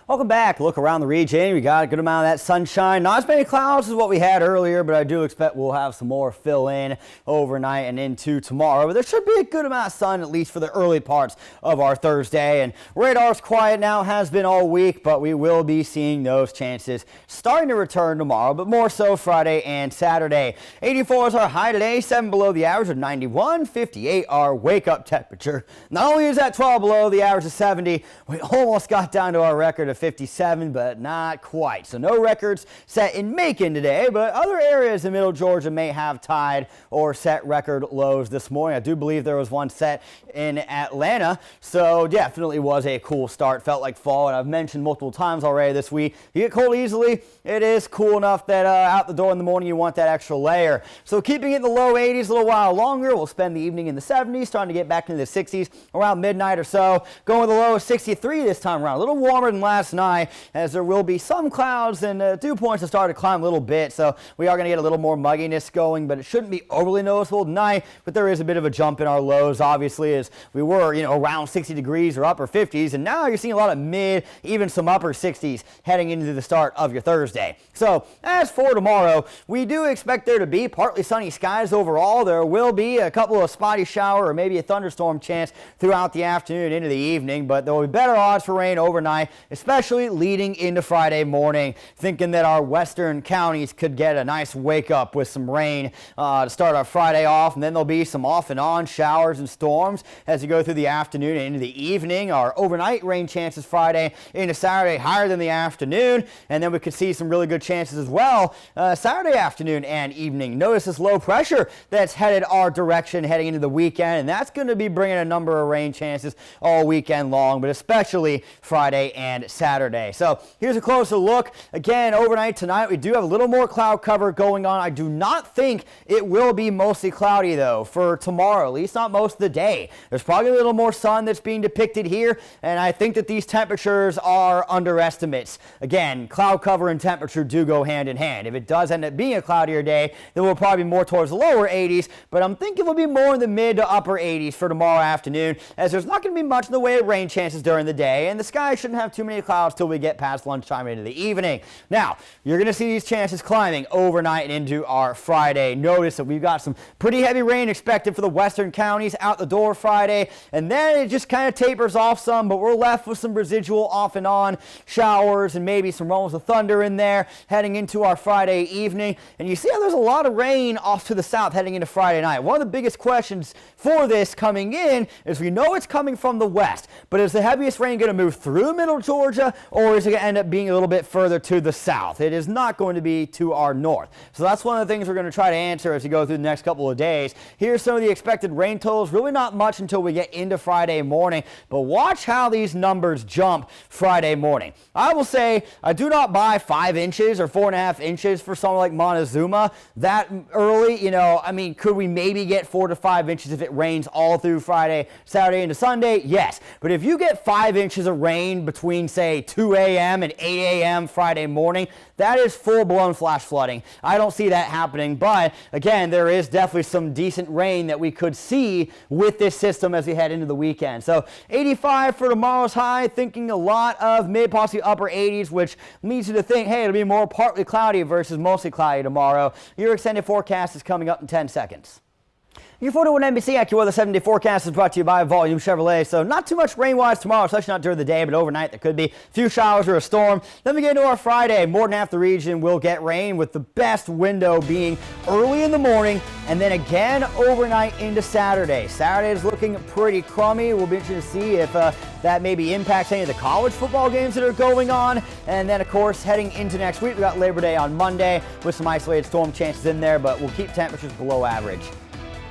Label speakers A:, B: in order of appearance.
A: Welcome back. Look around the region. We got a good amount of that sunshine. Not as many clouds as what we had earlier, but I do expect we'll have some more fill in overnight and into tomorrow. But there should be a good amount of sun, at least for the early parts of our Thursday. And radar's quiet now, has been all week, but we will be seeing those chances starting to return tomorrow, but more so Friday and Saturday. 84 is our high today, 7 below the average of 91, 58 our wake-up temperature. Not only is that 12 below the average of 70, we almost got down to our record of 57, but not quite. So no records set in Macon today, but other areas in middle Georgia may have tied or set record lows this morning. I do believe there was one set in Atlanta, so definitely was a cool start. Felt like fall, and I've mentioned multiple times already this week, you get cold easily. It is cool enough that out the door in the morning you want that extra layer. So keeping it in the low 80s a little while longer. We'll spend the evening in the 70s, starting to get back into the 60s around midnight or so. Going with a low of 63 this time around. A little warmer than last night, as there will be some clouds and dew points to start to climb a little bit, so we are going to get a little more mugginess going, but it shouldn't be overly noticeable tonight. But there is a bit of a jump in our lows, obviously, as we were around 60 degrees or upper 50s, and now you're seeing a lot of mid, even some upper 60s heading into the start of your Thursday. So as for tomorrow, we do expect there to be partly sunny skies overall. There will be a couple of spotty shower or maybe a thunderstorm chance throughout the afternoon into the evening, but there will be better odds for rain overnight, especially leading into Friday morning. Thinking that our western counties could get a nice wake up with some rain to start our Friday off, and then there'll be some off and on showers and storms as you go through the afternoon and into the evening. Our overnight rain chances Friday into Saturday higher than the afternoon, and then we could see some really good chances as well Saturday afternoon and evening. Notice this low pressure that's headed our direction heading into the weekend, and that's going to be bringing a number of rain chances all weekend long, but especially Friday and Saturday. So here's a closer look. Again, overnight tonight, we do have a little more cloud cover going on. I do not think it will be mostly cloudy, though, for tomorrow, at least not most of the day. There's probably a little more sun that's being depicted here, and I think that these temperatures are underestimates. Again, cloud cover and temperature do go hand in hand. If it does end up being a cloudier day, then we'll probably be more towards the lower 80s, but I'm thinking we'll be more in the mid to upper 80s for tomorrow afternoon, as there's not going to be much in the way of rain chances during the day, and the sky shouldn't have too many clouds till we get past lunchtime into the evening. Now, you're going to see these chances climbing overnight and into our Friday. Notice that we've got some pretty heavy rain expected for the western counties out the door Friday, and then it just kind of tapers off some, but we're left with some residual off and on showers and maybe some rumbles of thunder in there heading into our Friday evening. And you see how there's a lot of rain off to the south heading into Friday night. One of the biggest questions for this coming in is we know it's coming from the west, but is the heaviest rain going to move through middle Georgia, or is it going to end up being a little bit further to the south? It is not going to be to our north. So that's one of the things we're going to try to answer as we go through the next couple of days. Here's some of the expected rain totals. Really not much until we get into Friday morning, but watch how these numbers jump Friday morning. I will say I do not buy 5 inches or 4.5 inches for something like Montezuma that early. I mean, could we maybe get 4 to 5 inches if it rains all through Friday, Saturday into Sunday? Yes. But if you get 5 inches of rain between, say, 2 a.m. and 8 a.m. Friday morning, that is full-blown flash flooding. I don't see that happening, but again, there is definitely some decent rain that we could see with this system as we head into the weekend. So 85 for tomorrow's high, thinking a lot of mid, possibly upper 80s, which leads you to think, hey, it'll be more partly cloudy versus mostly cloudy tomorrow. Your extended forecast is coming up in 10 seconds. Your 41 NBC AccuWeather 7-day forecast is brought to you by Volume Chevrolet. So not too much rain-wise tomorrow, especially not during the day, but overnight there could be a few showers or a storm. Then we get into our Friday. More than half the region will get rain, with the best window being early in the morning and then again overnight into Saturday. Saturday is looking pretty crummy. We'll be interested to see if that maybe impacts any of the college football games that are going on. And then, of course, heading into next week, we got Labor Day on Monday with some isolated storm chances in there, but we'll keep temperatures below average.